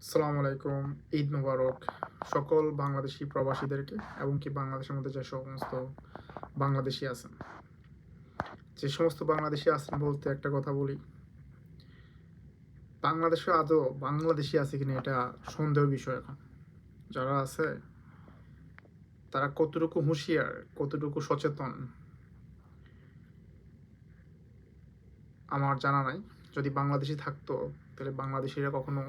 আসসালামু আলাইকুম। ঈদ মোবারক সকল বাংলাদেশি প্রবাসীদেরকে এবং কি বাংলাদেশের মধ্যে যে সমস্ত বাংলাদেশি আছেন। যে সমস্ত বাংলাদেশি আছেন বলতে একটা কথা বলি, বাংলাদেশে আদৌ বাংলাদেশি আছে কিনা এটা সন্দেহের বিষয় এখন। যারা আছে তারা কতটুকু হুঁশিয়ার, কতটুকু সচেতন আমার জানা নাই। যদি বাংলাদেশি থাকতো তাহলে বাংলাদেশিরা কখনো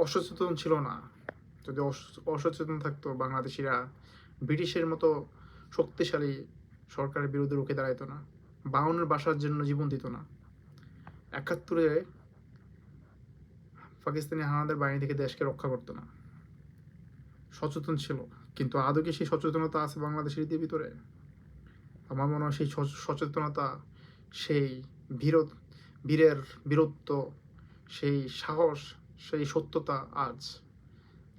অসচেতন ছিল না। যদি অসচেতন থাকতো বাংলাদেশিরা ব্রিটিশের মতো শক্তিশালী সরকারের বিরুদ্ধে রুখে দাঁড়াইতো না, বাউনের বাসার জন্য জীবন দিত না, ৭১-এ পাকিস্তানি হানাদার বাহিনী থেকে দেশকে রক্ষা করতো না। সচেতন ছিল, কিন্তু আদৌ কি সেই সচেতনতা আছে বাংলাদেশের ভিতরে? আমার মনে হয় সেই সচেতনতা, সেই বীরত বীরের বীরত্ব, সেই সাহস, সেই সত্যতা আজ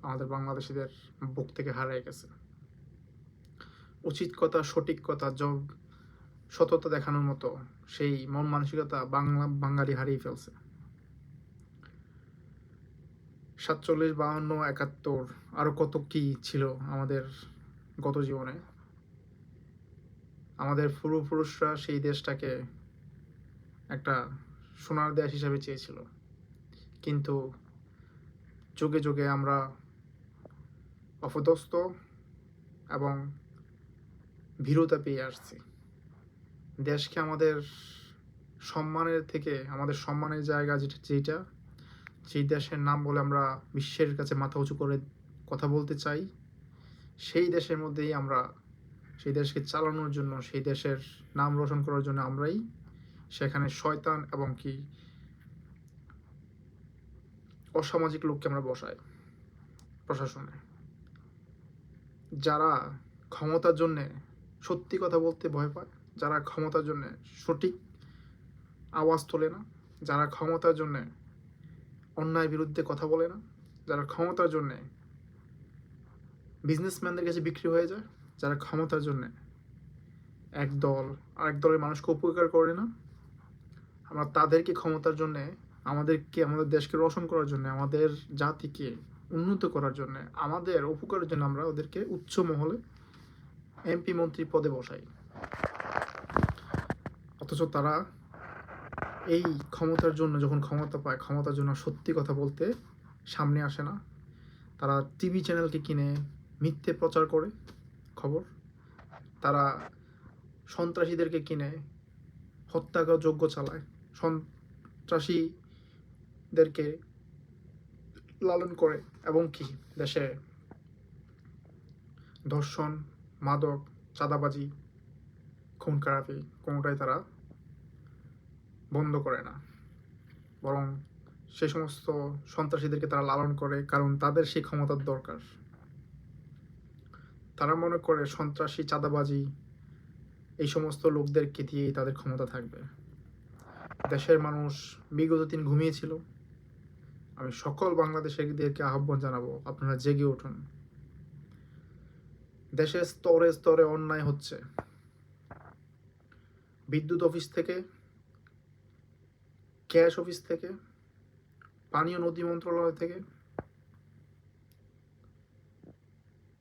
আমাদের বাংলাদেশিদের বুক থেকে হারিয়ে গেছে। উচিত কথা, সঠিক কথা, সততা দেখানোর মতো সেই মন মানসিকতা বাঙালি হারিয়ে ফেলছে। ৪৭, ৫২, ৭১ আরো কত কি ছিল আমাদের গত জীবনে। আমাদের পূর্বপুরুষরা সেই দেশটাকে একটা সোনার দেশ হিসাবে চেয়েছিল, কিন্তু যুগে যুগে আমরা অপদস্থ এবং ভীরুতা পেয়ে আসছি। দেশকে আমাদের সম্মানের থেকে, আমাদের সম্মানের জায়গা যেটা সেই দেশের নাম বলে আমরা বিশ্বের কাছে মাথা উঁচু করে কথা বলতে চাই, সেই দেশের মধ্যেই আমরা সেই দেশকে চালানোর জন্য, সেই দেশের নাম রোশন করার জন্য আমরাই সেখানে শয়তান এবং কি অসামাজিক লোককে আমরা বসাই প্রশাসনে, যারা ক্ষমতার জন্যে সত্যি কথা বলতে ভয় পায়, যারা ক্ষমতার জন্যে সঠিক আওয়াজ তোলে না, যারা ক্ষমতার জন্যে অন্যায় বিরুদ্ধে কথা বলে না, যারা ক্ষমতার জন্যে বিজনেসম্যানদের কাছে বিক্রি হয়ে যায়, যারা ক্ষমতার জন্যে এক দল আরেক দলের মানুষকে উপকার করে না, আমরা তাদেরকে ক্ষমতার জন্যে, আমাদের দেশকে রোশন করার জন্য, আমাদের জাতিকে উন্নত করার জন্য, আমাদের উপকারের জন্য আমরা ওদেরকে উচ্চ মহলে এমপি মন্ত্রী পদে বসাই। অথচ তারা এই ক্ষমতার জন্য যখন ক্ষমতা পায়, ক্ষমতার জন্য সত্যি কথা বলতে সামনে আসে না। তারা টিভি চ্যানেলকে কিনে মিথ্যে প্রচার করে খবর, তারা সন্ত্রাসীদেরকে কিনে হত্যাযজ্ঞ চালায়, সন্ত্রাসীদেরকে লালন করে, এবং কি দেশে ধর্ষণ, মাদক, চাঁদাবাজি, খুন খারাপি কোনোটাই তারা বন্ধ করে না, বরং সে সমস্ত সন্ত্রাসীদেরকে তারা লালন করে, কারণ তাদের সেই ক্ষমতার দরকার। তারা মনে করে সন্ত্রাসী, চাঁদাবাজি এই সমস্ত লোকদেরকে দিয়েই তাদের ক্ষমতা থাকবে। দেশের মানুষ বিগত দিন ঘুমিয়েছিল। আমি সকল বাংলাদেশিদেরকে আহ্বান জানাবো, আপনারা জেগে উঠুন। দেশের স্তরে স্তরে অন্যায় হচ্ছে, বিদ্যুৎ অফিস থেকে, গ্যাস অফিস থেকে, পানীয় নদী মন্ত্রণালয় থেকে,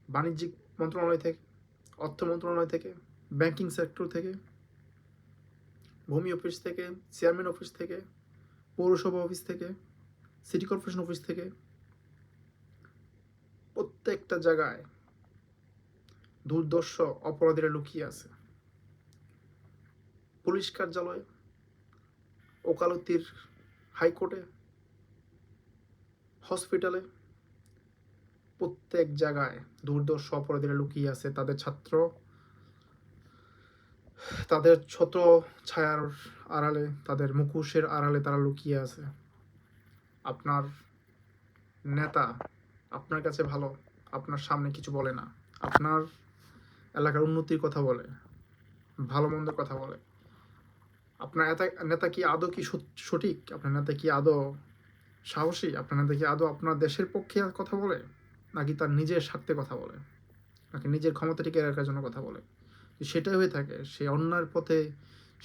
বাণিজ্যিক মন্ত্রণালয় থেকে, অর্থ মন্ত্রণালয় থেকে, ব্যাংকিং সেক্টর থেকে, ভূমি অফিস থেকে, চেয়ারম্যান অফিস থেকে, পৌরসভা অফিস থেকে, সিটি কর্পোরেশন অফিস থেকে, প্রত্যেকটা জায়গায় দুর্দর্শ অপরাধীরা লুকিয়ে আছে। পুলিশ কার্যালয়, ওকালতির, হাইকোর্টে, হসপিটালে, প্রত্যেক জায়গায় দুর্দর্শ অপরাধীরা লুকিয়ে আছে। তাদের ছোট ছায়ার আড়ালে, তাদের মুখোশের আড়ালে তারা লুকিয়ে আছে। আপনার নেতা আপনার কাছে ভালো, আপনার সামনে কিছু বলে না, আপনার এলাকার উন্নতির কথা বলে, ভালো মন্দের কথা বলে। আপনার নেতা কি আদৌ কি সঠিক? আপনার নেতা কি আদৌ সাহসী? আপনার নেতা কি আদৌ আপনার দেশের পক্ষে কথা বলে, নাকি তার নিজের স্বার্থে কথা বলে, নাকি নিজের ক্ষমতা টিকে রাখার জন্য কথা বলে? সেটাই হয়ে থাকে। সে অন্যায়ের পথে,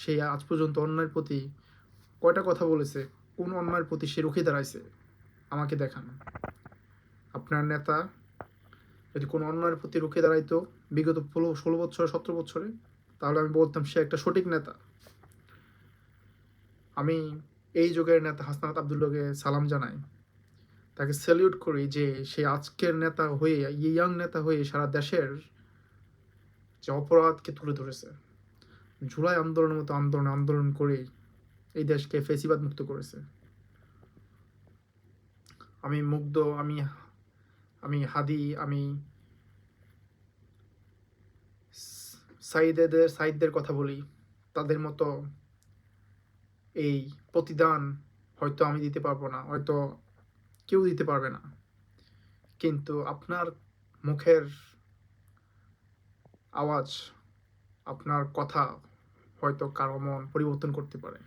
সে আজ পর্যন্ত অন্যায়ের প্রতি কয়টা কথা বলেছে, কোন অন্যায়ের প্রতি সে রুখে দাঁড়াইছে, আমাকে দেখান। আপনার নেতা যদি কোনো অন্যায়ের প্রতি রুখে দাঁড়াইতো বিগত 16 বছর 17 বছরে, তাহলে আমি বলতাম সে একটা সঠিক নেতা। আমি এই যুগের নেতা হাসনাত আবদুল্লাহকে সালাম জানাই, তাকে স্যালিউট করি যে সে আজকের নেতা হয়ে, ইয়াং নেতা হয়ে সারা দেশের যে অপরাধকে তুলে ধরেছে, জুলাই আন্দোলনের মতো আন্দোলন করে এই দেশকে ফেসিবাদ মুক্ত করেছে। আমি মুগ্ধ, আমি হাদি, আমি সাইদদের কথা বলি, তাদের মতো এই প্রতিদান হয়তো আমি দিতে পারবো না, হয়তো কেউ দিতে পারবে না, কিন্তু আপনার মুখের আওয়াজ, আপনার কথা হয়তো কারো মন পরিবর্তন করতে পারে,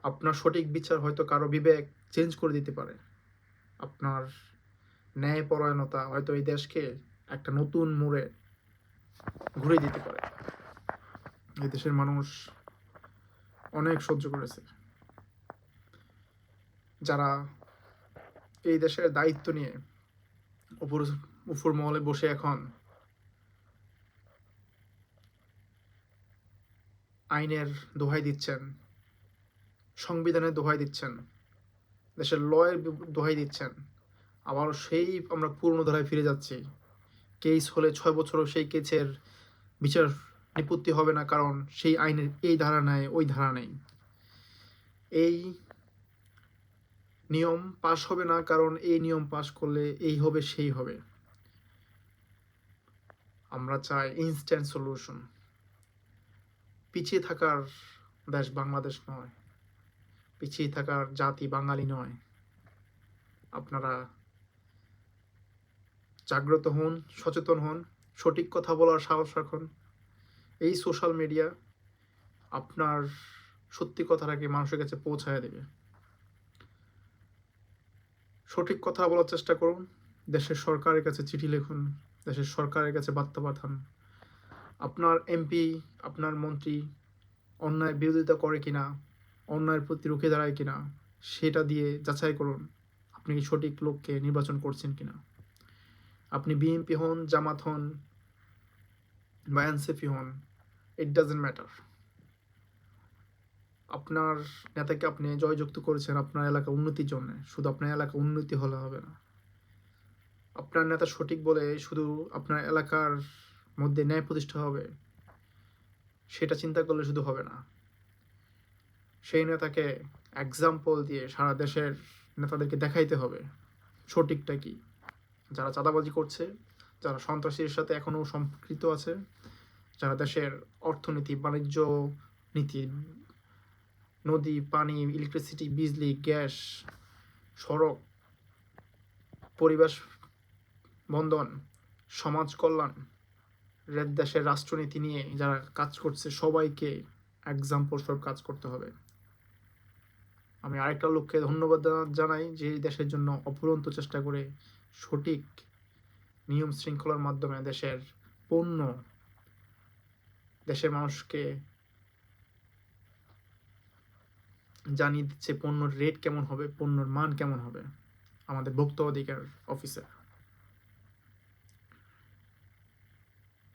আপনার সঠিক বিচার হয়তো কারো বিবেক চেঞ্জ করে দিতে পারে, আপনার ন্যায়পরায়ণতা হয়তো এই দেশকে একটা নতুন মোড়ে ঘুরে দিতে পারে। এই দেশের মানুষ অনেক সহ্য করেছে, যারা এই দেশের দায়িত্ব নিয়ে উপর মহলে বসে এখন আইনের দোহাই দিচ্ছেন, সংবিধানের দোহাই দিচ্ছেন, দেশের লয়ের দোহাই দিচ্ছেন, আবার সেই আমরা পুরনো ধারায় ফিরে যাচ্ছি। কেস হলে 6 বছরও সেই কেসের বিচার নিপত্তি হবে না, কারণ সেই আইনের এই ধারা নেই, ওই ধারা নেই। এই নিয়ম পাশ হবে না, কারণ এই নিয়ম পাশ করলে এই হবে সেই হবে। আমরা চাই ইনস্ট্যান্ট সলিউশন। পিছিয়ে থাকার দেশ বাংলাদেশ নয়, পিছিয়ে থাকার জাতি বাঙালি নয়। আপনারা জাগ্রত হন, সচেতন হন, সঠিক কথা বলার সাহস রাখুন। এই সোশ্যাল মিডিয়া আপনার সত্যি কথাটাকে মানুষের কাছে পৌঁছায় দেবে। সঠিক কথা বলার চেষ্টা করুন, দেশের সরকারের কাছে চিঠি লিখুন, দেশের সরকারের কাছে বার্তা পাঠান। আপনার এমপি, আপনার মন্ত্রী অন্যায় বিরোধিতা করে কিনা, অন্যায়ের প্রতি রুখে দাঁড়ায় কিনা, সেটা দিয়ে যাচাই করুন আপনি কি সঠিক লোককে নির্বাচন করছেন কিনা। আপনি বিএনপি হন, জামাত হন বা এনসিপি হন, ইট ডাজেন্ট ম্যাটার। আপনার নেতাকে আপনি জয়যুক্ত করেছেন আপনার এলাকা উন্নতির জন্য, শুধু আপনার এলাকা উন্নতি হলে হবে না। আপনার নেতা সঠিক বলে শুধু আপনার এলাকার মধ্যে ন্যায় প্রতিষ্ঠা হবে, সেটা চিন্তা করলে শুধু হবে না। সেই নেতাকে এক্সাম্পল দিয়ে সারা দেশের নেতাদেরকে দেখাইতে হবে সঠিকটা কি। যারা চাঁদাবাজি করছে, যারা সন্ত্রাসীর সাথে এখনও সম্পৃক্ত আছে, যারা দেশের অর্থনীতি, বাণিজ্য নীতি, নদী, পানি, ইলেকট্রিসিটি, বিজলি, গ্যাস, সড়ক, পরিবেশ বন্ধন, সমাজ কল্যাণ, দেশের রাষ্ট্রনীতি নিয়ে যারা কাজ করছে, সবাইকে এক্সাম্পল স্বরূপ কাজ করতে হবে। আমি আরেকটা লোককে ধন্যবাদ জানাই যে দেশের জন্য অফুরন্ত চেষ্টা করে সঠিক নিয়ম শৃঙ্খলার মাধ্যমে দেশের পণ্য, দেশের মানুষকে জানিয়ে দিচ্ছে পণ্যর রেট কেমন হবে, পণ্যর মান কেমন হবে, আমাদের ভোক্তা অধিকার অফিসার।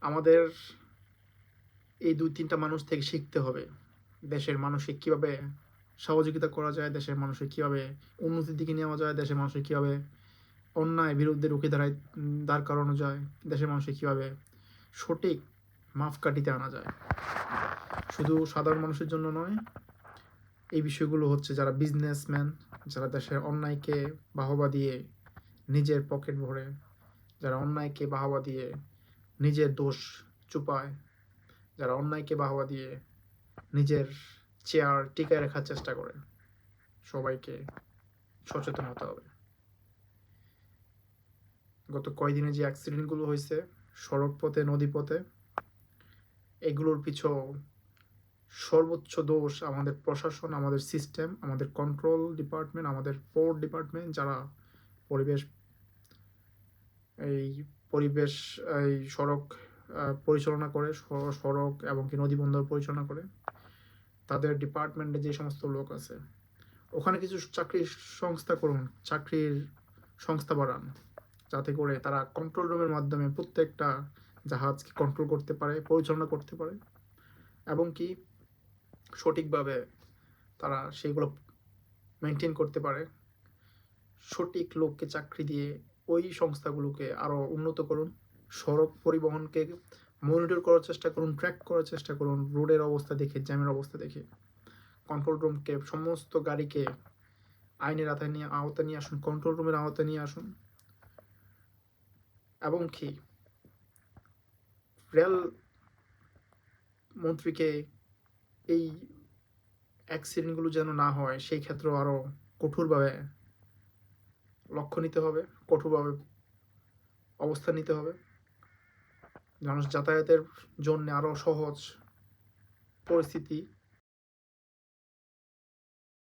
আমাদের এই 2-3টা মানুষ থেকে শিখতে হবে দেশের মানুষকে কিভাবে সহযোগিতা করা যায়, দেশের মানুষকে কিভাবে উন্নতির দিকে নেওয়া যায়, দেশের মানুষকে কিভাবে অন্যায় বিরুদ্ধে রুখে দাঁড় করানো যায়, দেশের মানুষকে কিভাবে সঠিক মাপকাঠিতে আনা যায়। শুধু সাধারণ মানুষের জন্য নয়, এই বিষয়গুলো হচ্ছে যারা বিজনেসম্যান, যারা দেশের অন্যায়কে বাহবা দিয়ে নিজের পকেট ভরে, যারা অন্যায়কে বাহবা দিয়ে নিজের দোষ চুপায়, যারা অন্যায়কে বাহবা দিয়ে নিজের চেয়ার টিকায় রাখার চেষ্টা করে, সবাইকে সচেতন হতে হবে। গত কয়দিনে যে অ্যাক্সিডেন্টগুলো হয়েছে সড়ক পথে, নদীপথে, এগুলোর পিছু সর্বোচ্চ দোষ আমাদের প্রশাসন, আমাদের সিস্টেম, আমাদের কন্ট্রোল ডিপার্টমেন্ট, আমাদের পোর্ট ডিপার্টমেন্ট, যারা পরিবেশ এই সড়ক পরিচালনা করে, সড়ক এবং কি নদী বন্দর পরিচালনা করে, তাদের ডিপার্টমেন্টে যে সমস্ত লোক আছে, ওখানে কিছু চাকরির সংস্থা করুন, চাকরির সংস্থা বাড়ান, যাতে করে তারা কন্ট্রোল রুমের মাধ্যমে প্রত্যেকটা জাহাজকে কন্ট্রোল করতে পারে, পরিচালনা করতে পারে, এবং কি সঠিকভাবে তারা সেগুলো মেনটেন করতে পারে। সঠিক লোককে চাকরি দিয়ে ওই সংস্থাগুলোকে আরও উন্নত করুন। সড়ক পরিবহনকে মনিটর করার চেষ্টা করুন, ট্র্যাক করার চেষ্টা করুন, রোডের অবস্থা দেখে, জ্যামের অবস্থা দেখে। কন্ট্রোল রুমকে, সমস্ত গাড়িকে আইনের আওতায় নিয়ে আসুন, কন্ট্রোল রুমের আওতায় নিয়ে আসুন। এবং কি রেল মন্ত্রীকে এই অ্যাক্সিডেন্টগুলো যেন না হয় সেই ক্ষেত্রেও আরও কঠোরভাবে লক্ষ্য নিতে হবে, কঠোরভাবে অবস্থান নিতে হবে। মানুষ যাতায়াতের জন্য আরও সহজ পরিস্থিতি